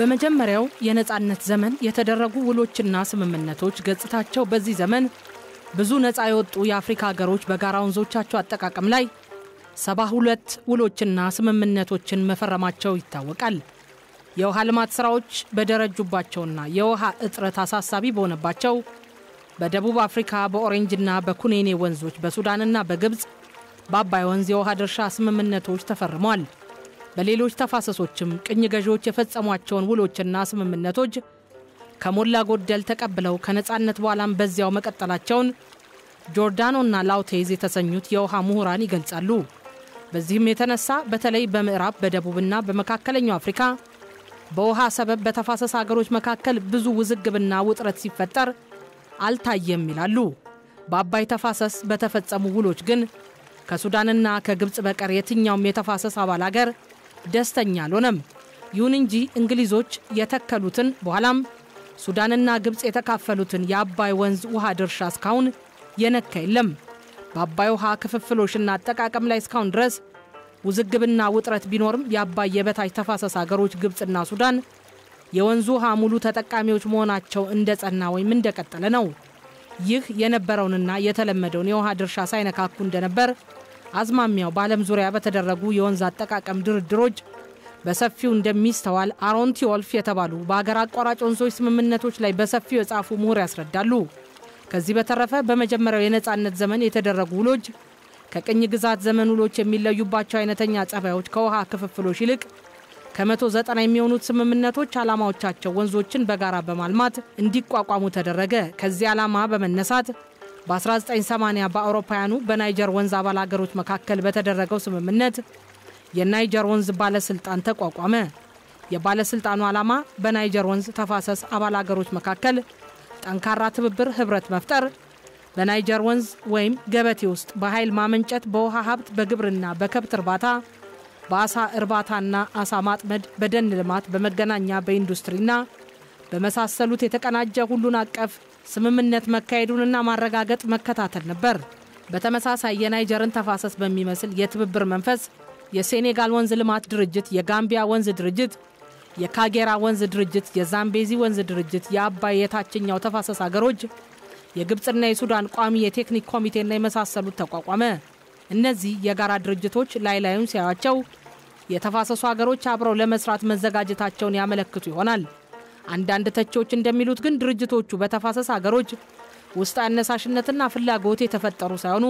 በመጀመሪያው የነጻነት ዘመን የተደረጉ ውሎችና ስምምነቶች ገጽታቸው በዚህ ዘመን ብዙ ነጻ የወጡ የአፍሪካ ሀገሮች በጋራ ወንዞቻቸው አጠቃቀም ላይ 72 ውሎችና ስምምነቶችን መፈረማቸው ይታወቃል። የውሃ ልማት ስራዎች በደረጁባቸውና የውሃ እጥረት አሳሳቢ በሆነባቸው በደቡብ አፍሪካ በኦሬንጅና በኩኔኔ ወንዞች በሱዳንና በግብጽ በአባይ ወንዝ የውሃ ድርሻ ስምምነቶች ተፈርመዋል። በሌሎች ተፋሰሶችም ቅኝ ገዢዎች የፈጸሟቸውን ውሎችና ስምምነቶች ከሞላ ጎደል ተቀብለው ከነጻነት በኋላም በዚያው መቀጠላቸውን ጆርዳኖና ላውቴዝ የተሰኙት የውሃ ምሁራን ይገልጻሉ። በዚህም የተነሳ በተለይ በምዕራብ በደቡብና በመካከለኛው አፍሪካ በውሃ ሰበብ በተፋሰስ ሀገሮች መካከል ብዙ ውዝግብና ውጥረት ሲፈጠር አልታየም ይላሉ። በአባይ ተፋሰስ በተፈጸሙ ውሎች ግን ከሱዳንና ከግብጽ በቀር የትኛውም የተፋሰስ አባል ሀገር ደስተኛ አልሆነም። ይሁን እንጂ እንግሊዞች የተከሉትን በኋላም ሱዳንና ግብጽ የተካፈሉትን የአባይ ወንዝ ውሃ ድርሻ እስካሁን የነካ የለም። በአባይ ውሃ ክፍፍሎሽና አጠቃቀም ላይ እስካሁን ድረስ ውዝግብና ውጥረት ቢኖርም የአባይ የበታች ተፋሰስ ሀገሮች ግብጽና ሱዳን የወንዙ ውሃ ሙሉ ተጠቃሚዎች መሆናቸው እንደጸና ወይም እንደቀጠለ ነው። ይህ የነበረውንና የተለመደውን የውሃ ድርሻ ሳይነካኩ እንደነበር አዝማሚያው በዓለም ዙሪያ በተደረጉ የወንዝ አጠቃቀም ድርድሮች በሰፊው እንደሚስተዋል አሮን ቲዎልፍ የተባሉ በአገር አቋራጭ ወንዞች ስምምነቶች ላይ በሰፊው የጻፉ ምሁር ያስረዳሉ። ከዚህ በተረፈ በመጀመሪያው የነጻነት ዘመን የተደረጉ ውሎች ከቅኝ ግዛት ዘመን ውሎች የሚለዩባቸው አይነተኛ ጸባዮች ከውሃ ክፍፍሎች ይልቅ ከ190 የሚሆኑት ስምምነቶች ዓላማዎቻቸው ወንዞችን በጋራ በማልማት እንዲቋቋሙ ተደረገ። ከዚህ ዓላማ በመነሳት በ1980 በአውሮፓውያኑ በናይጀር ወንዝ አባል ሀገሮች መካከል በተደረገው ስምምነት የናይጀር ወንዝ ባለስልጣን ተቋቋመ። የባለስልጣኑ ዓላማ በናይጀር ወንዝ ተፋሰስ አባል ሀገሮች መካከል ጠንካራ ትብብር ህብረት መፍጠር፣ በናይጀር ወንዝ ወይም ገበቴ ውስጥ በኃይል ማመንጨት፣ በውሃ ሀብት፣ በግብርና፣ በከብት እርባታ፣ በአሳ እርባታና አሳ ማጥመድ፣ በደን ልማት፣ በመገናኛ፣ በኢንዱስትሪና በመሳሰሉት የተቀናጀ ሁሉን አቀፍ ስምምነት መካሄዱንና ማረጋገጥ መከታተል ነበር። በተመሳሳይ የናይጀርን ተፋሰስ በሚመስል የትብብር መንፈስ የሴኔጋል ወንዝ ልማት ድርጅት፣ የጋምቢያ ወንዝ ድርጅት፣ የካጌራ ወንዝ ድርጅት፣ የዛምቤዚ ወንዝ ድርጅት፣ የአባይ የታችኛው ተፋሰስ ሀገሮች፣ የግብጽና የሱዳን ቋሚ የቴክኒክ ኮሚቴና የመሳሰሉት ተቋቋመ። እነዚህ የጋራ ድርጅቶች ላይላዩን ሲያዩአቸው የተፋሰሱ ሀገሮች አብረው ለመስራት መዘጋጀታቸውን ያመለክቱ ይሆናል። አንዳንድ ተቺዎች እንደሚሉት ግን ድርጅቶቹ በተፋሰስ ሀገሮች ውስጥ አነሳሽነትና ፍላጎት የተፈጠሩ ሳይሆኑ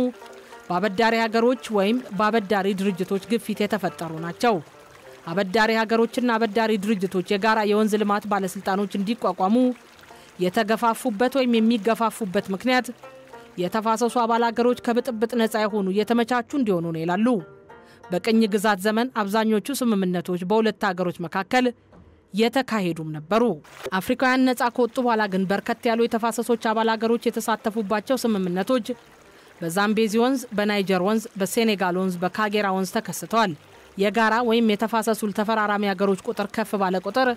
በአበዳሪ ሀገሮች ወይም በአበዳሪ ድርጅቶች ግፊት የተፈጠሩ ናቸው። አበዳሪ ሀገሮችና አበዳሪ ድርጅቶች የጋራ የወንዝ ልማት ባለስልጣኖች እንዲቋቋሙ የተገፋፉበት ወይም የሚገፋፉበት ምክንያት የተፋሰሱ አባል ሀገሮች ከብጥብጥ ነፃ የሆኑ የተመቻቹ እንዲሆኑ ነው ይላሉ። በቅኝ ግዛት ዘመን አብዛኞቹ ስምምነቶች በሁለት ሀገሮች መካከል የተካሄዱም ነበሩ። አፍሪካውያን ነፃ ከወጡ በኋላ ግን በርከት ያሉ የተፋሰሶች አባል ሀገሮች የተሳተፉባቸው ስምምነቶች በዛምቤዚ ወንዝ፣ በናይጀር ወንዝ፣ በሴኔጋል ወንዝ፣ በካጌራ ወንዝ ተከስተዋል። የጋራ ወይም የተፋሰሱ ተፈራራሚ ሀገሮች ቁጥር ከፍ ባለ ቁጥር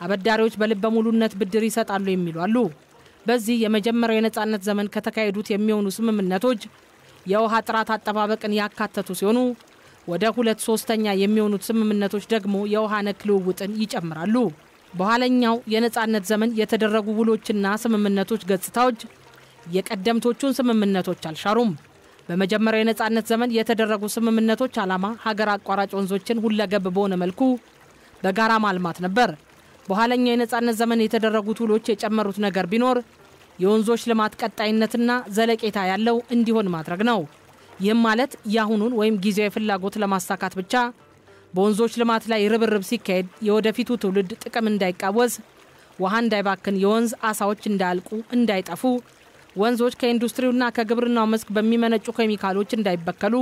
አበዳሪዎች በልበ ሙሉነት ብድር ይሰጣሉ የሚሉ አሉ። በዚህ የመጀመሪያው የነጻነት ዘመን ከተካሄዱት የሚሆኑ ስምምነቶች የውሃ ጥራት አጠባበቅን ያካተቱ ሲሆኑ ወደ 2/3 የሚሆኑት ስምምነቶች ደግሞ የውሃ ነክ ልውውጥን ይጨምራሉ። በኋለኛው የነጻነት ዘመን የተደረጉ ውሎችና ስምምነቶች ገጽታዎች የቀደምቶቹን ስምምነቶች አልሻሩም። በመጀመሪያው የነጻነት ዘመን የተደረጉ ስምምነቶች ዓላማ ሀገር አቋራጭ ወንዞችን ሁለገብ በሆነ መልኩ በጋራ ማልማት ነበር። በኋለኛው የነጻነት ዘመን የተደረጉት ውሎች የጨመሩት ነገር ቢኖር የወንዞች ልማት ቀጣይነትና ዘለቄታ ያለው እንዲሆን ማድረግ ነው። ይህም ማለት ያሁኑን ወይም ጊዜያዊ ፍላጎት ለማሳካት ብቻ በወንዞች ልማት ላይ ርብርብ ሲካሄድ የወደፊቱ ትውልድ ጥቅም እንዳይቃወስ፣ ውሃ እንዳይባክን፣ የወንዝ አሳዎች እንዳያልቁ እንዳይጠፉ፣ ወንዞች ከኢንዱስትሪውና ከግብርናው መስክ በሚመነጩ ኬሚካሎች እንዳይበከሉ፣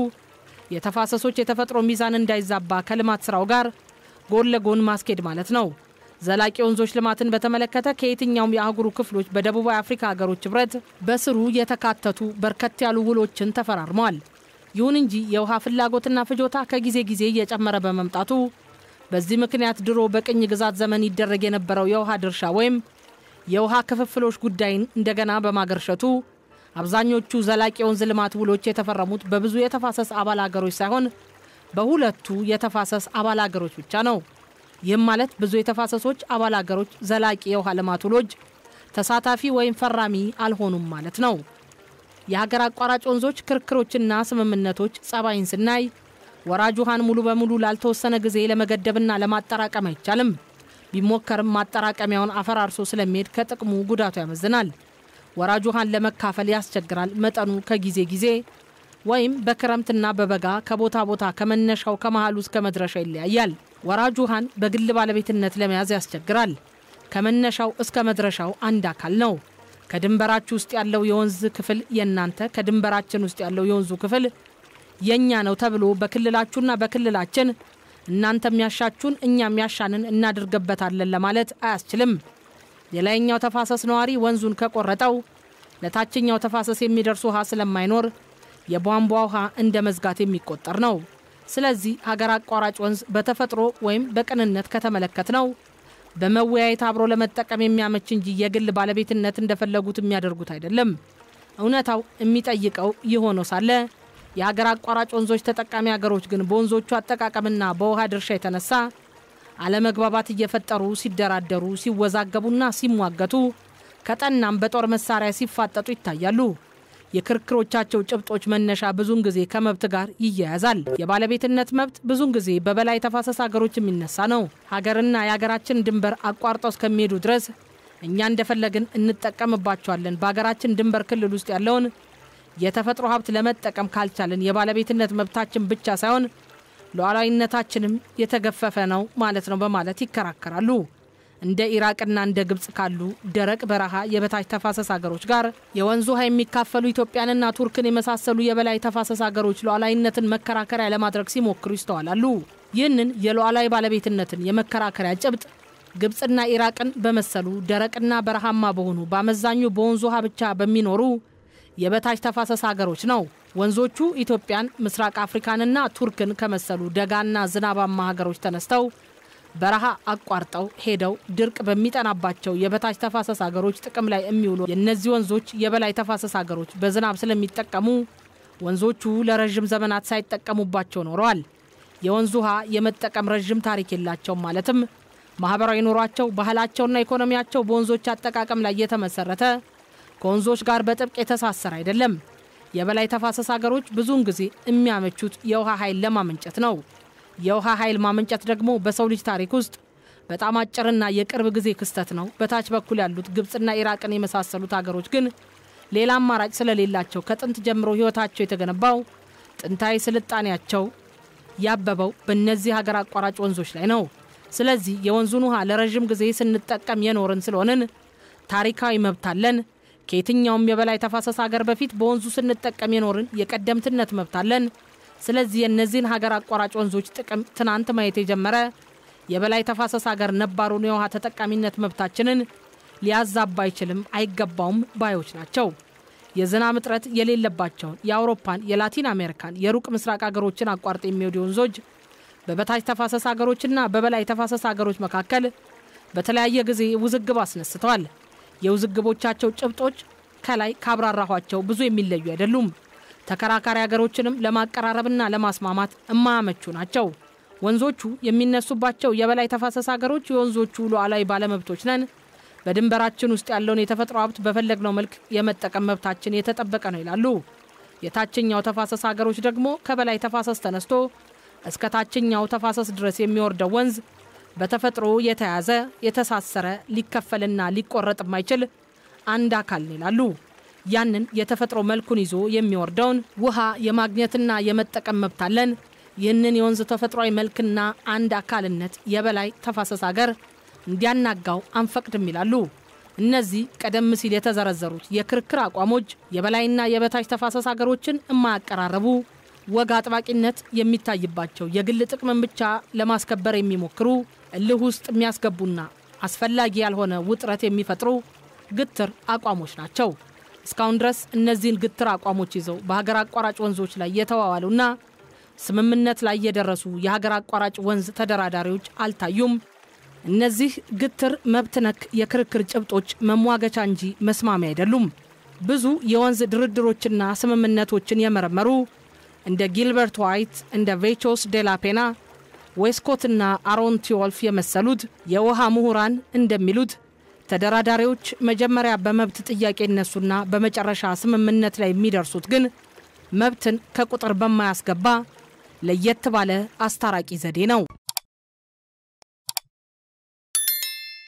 የተፋሰሶች የተፈጥሮ ሚዛን እንዳይዛባ ከልማት ስራው ጋር ጎን ለጎን ማስኬድ ማለት ነው። ዘላቂ ወንዞች ልማትን በተመለከተ ከየትኛውም የአህጉሩ ክፍሎች በደቡባዊ አፍሪካ ሀገሮች ህብረት በስሩ የተካተቱ በርከት ያሉ ውሎችን ተፈራርመዋል። ይሁን እንጂ የውሃ ፍላጎትና ፍጆታ ከጊዜ ጊዜ እየጨመረ በመምጣቱ በዚህ ምክንያት ድሮ በቅኝ ግዛት ዘመን ይደረግ የነበረው የውሃ ድርሻ ወይም የውሃ ክፍፍሎች ጉዳይን እንደገና በማገርሸቱ አብዛኞቹ ዘላቂ የወንዝ ልማት ውሎች የተፈረሙት በብዙ የተፋሰስ አባል ሀገሮች ሳይሆን በሁለቱ የተፋሰስ አባል ሀገሮች ብቻ ነው። ይህም ማለት ብዙ የተፋሰሶች አባል ሀገሮች ዘላቂ የውሃ ልማት ውሎች ተሳታፊ ወይም ፈራሚ አልሆኑም ማለት ነው። የሀገር አቋራጭ ወንዞች ክርክሮችና ስምምነቶች ጸባይን ስናይ ወራጅ ውሃን ሙሉ በሙሉ ላልተወሰነ ጊዜ ለመገደብና ለማጠራቀም አይቻልም። ቢሞከርም ማጠራቀሚያውን አፈራርሶ ስለሚሄድ ከጥቅሙ ጉዳቱ ያመዝናል። ወራጅ ውሃን ለመካፈል ያስቸግራል። መጠኑ ከጊዜ ጊዜ ወይም በክረምትና በበጋ ከቦታ ቦታ ከመነሻው ከመሃሉ እስከ መድረሻ ይለያያል። ወራጅ ውሃን በግል ባለቤትነት ለመያዝ ያስቸግራል። ከመነሻው እስከ መድረሻው አንድ አካል ነው። ከድንበራችሁ ውስጥ ያለው የወንዝ ክፍል የናንተ፣ ከድንበራችን ውስጥ ያለው የወንዙ ክፍል የኛ ነው ተብሎ በክልላችሁና በክልላችን እናንተ የሚያሻችሁን እኛ የሚያሻንን እናድርገበታለን ለማለት አያስችልም። የላይኛው ተፋሰስ ነዋሪ ወንዙን ከቆረጠው ለታችኛው ተፋሰስ የሚደርስ ውሃ ስለማይኖር የቧንቧ ውሃ እንደ መዝጋት የሚቆጠር ነው። ስለዚህ ሀገር አቋራጭ ወንዝ በተፈጥሮ ወይም በቅንነት ከተመለከትነው በመወያየት አብሮ ለመጠቀም የሚያመች እንጂ የግል ባለቤትነት እንደፈለጉት የሚያደርጉት አይደለም። እውነታው የሚጠይቀው ይሆነው ሳለ የሀገር አቋራጭ ወንዞች ተጠቃሚ ሀገሮች ግን በወንዞቹ አጠቃቀምና በውሃ ድርሻ የተነሳ አለመግባባት እየፈጠሩ ሲደራደሩ፣ ሲወዛገቡና ሲሟገቱ ከጠናም በጦር መሳሪያ ሲፋጠጡ ይታያሉ። የክርክሮቻቸው ጭብጦች መነሻ ብዙን ጊዜ ከመብት ጋር ይያያዛል። የባለቤትነት መብት ብዙን ጊዜ በበላይ ተፋሰስ ሀገሮች የሚነሳ ነው። ሀገርና የሀገራችን ድንበር አቋርጠው እስከሚሄዱ ድረስ እኛ እንደፈለግን እንጠቀምባቸዋለን። በሀገራችን ድንበር ክልል ውስጥ ያለውን የተፈጥሮ ሀብት ለመጠቀም ካልቻለን የባለቤትነት መብታችን ብቻ ሳይሆን ሉዓላዊነታችንም የተገፈፈ ነው ማለት ነው በማለት ይከራከራሉ። እንደ ኢራቅና እንደ ግብጽ ካሉ ደረቅ በረሃ የበታች ተፋሰስ ሀገሮች ጋር የወንዙ ውሃ የሚካፈሉ ኢትዮጵያንና ቱርክን የመሳሰሉ የበላይ ተፋሰስ ሀገሮች ሉዓላዊነትን መከራከሪያ ለማድረግ ሲሞክሩ ይስተዋላሉ። ይህንን የሉዓላዊ ባለቤትነትን የመከራከሪያ ጭብጥ ግብጽና ኢራቅን በመሰሉ ደረቅና በረሃማ በሆኑ በአመዛኙ በወንዙ ውሃ ብቻ በሚኖሩ የበታች ተፋሰስ ሀገሮች ነው። ወንዞቹ ኢትዮጵያን፣ ምስራቅ አፍሪካንና ቱርክን ከመሰሉ ደጋና ዝናባማ ሀገሮች ተነስተው በረሃ አቋርጠው ሄደው ድርቅ በሚጠናባቸው የበታች ተፋሰስ ሀገሮች ጥቅም ላይ የሚውሉ የነዚህ ወንዞች የበላይ ተፋሰስ ሀገሮች በዝናብ ስለሚጠቀሙ ወንዞቹ ለረጅም ዘመናት ሳይጠቀሙባቸው ኖረዋል። የወንዙ ውሃ የመጠቀም ረጅም ታሪክ የላቸውም ማለትም ማህበራዊ ኑሯቸው፣ ባህላቸውና ኢኮኖሚያቸው በወንዞች አጠቃቀም ላይ የተመሰረተ ከወንዞች ጋር በጥብቅ የተሳሰረ አይደለም። የበላይ ተፋሰስ ሀገሮች ብዙውን ጊዜ የሚያመቹት የውሃ ኃይል ለማመንጨት ነው። የውሃ ኃይል ማመንጨት ደግሞ በሰው ልጅ ታሪክ ውስጥ በጣም አጭርና የቅርብ ጊዜ ክስተት ነው። በታች በኩል ያሉት ግብጽና ኢራቅን የመሳሰሉት ሀገሮች ግን ሌላ አማራጭ ስለሌላቸው ከጥንት ጀምሮ ህይወታቸው የተገነባው ጥንታዊ ስልጣኔያቸው ያበበው በእነዚህ ሀገር አቋራጭ ወንዞች ላይ ነው። ስለዚህ የወንዙን ውሃ ለረጅም ጊዜ ስንጠቀም የኖርን ስለሆንን ታሪካዊ መብት አለን። ከየትኛውም የበላይ ተፋሰስ ሀገር በፊት በወንዙ ስንጠቀም የኖርን የቀደምትነት መብት አለን። ስለዚህ የእነዚህን ሀገር አቋራጭ ወንዞች ጥቅም ትናንት ማየት የጀመረ የበላይ ተፋሰስ ሀገር ነባሩን የውሃ ተጠቃሚነት መብታችንን ሊያዛባ አይችልም፣ አይገባውም ባዮች ናቸው። የዝናብ እጥረት የሌለባቸውን የአውሮፓን፣ የላቲን አሜሪካን፣ የሩቅ ምስራቅ ሀገሮችን አቋርጥ የሚወዱ ወንዞች በበታች ተፋሰስ ሀገሮችና በበላይ ተፋሰስ ሀገሮች መካከል በተለያየ ጊዜ ውዝግብ አስነስተዋል። የውዝግቦቻቸው ጭብጦች ከላይ ካብራራኋቸው ብዙ የሚለዩ አይደሉም። ተከራካሪ ሀገሮችንም ለማቀራረብና ለማስማማት የማያመቹ ናቸው። ወንዞቹ የሚነሱባቸው የበላይ ተፋሰስ ሀገሮች የወንዞቹ ሉዓላዊ ባለመብቶች ነን፣ በድንበራችን ውስጥ ያለውን የተፈጥሮ ሀብት በፈለግነው መልክ የመጠቀም መብታችን የተጠበቀ ነው ይላሉ። የታችኛው ተፋሰስ ሀገሮች ደግሞ ከበላይ ተፋሰስ ተነስቶ እስከ ታችኛው ተፋሰስ ድረስ የሚወርደው ወንዝ በተፈጥሮ የተያዘ የተሳሰረ ሊከፈልና ሊቆረጥ የማይችል አንድ አካል ነው ይላሉ። ያንን የተፈጥሮ መልኩን ይዞ የሚወርደውን ውሃ የማግኘትና የመጠቀም መብት አለን። ይህንን የወንዝ ተፈጥሯዊ መልክና አንድ አካልነት የበላይ ተፋሰስ ሀገር እንዲያናጋው አንፈቅድም ይላሉ። እነዚህ ቀደም ሲል የተዘረዘሩት የክርክር አቋሞች የበላይና የበታች ተፋሰስ ሀገሮችን የማያቀራረቡ ወግ አጥባቂነት የሚታይባቸው የግል ጥቅምን ብቻ ለማስከበር የሚሞክሩ እልህ ውስጥ የሚያስገቡና አስፈላጊ ያልሆነ ውጥረት የሚፈጥሩ ግትር አቋሞች ናቸው። እስካሁን ድረስ እነዚህን ግትር አቋሞች ይዘው በሀገር አቋራጭ ወንዞች ላይ የተዋዋሉና ስምምነት ላይ የደረሱ የሀገር አቋራጭ ወንዝ ተደራዳሪዎች አልታዩም። እነዚህ ግትር መብት ነክ የክርክር ጭብጦች መሟገቻ እንጂ መስማሚያ አይደሉም። ብዙ የወንዝ ድርድሮችና ስምምነቶችን የመረመሩ እንደ ጊልበርት ዋይት፣ እንደ ቬቾስ ዴላፔና፣ ዌስኮትና አሮን ቲዎልፍ የመሰሉት የውሃ ምሁራን እንደሚሉት ተደራዳሪዎች መጀመሪያ በመብት ጥያቄ እነሱና በመጨረሻ ስምምነት ላይ የሚደርሱት ግን መብትን ከቁጥር በማያስገባ ለየት ባለ አስታራቂ ዘዴ ነው።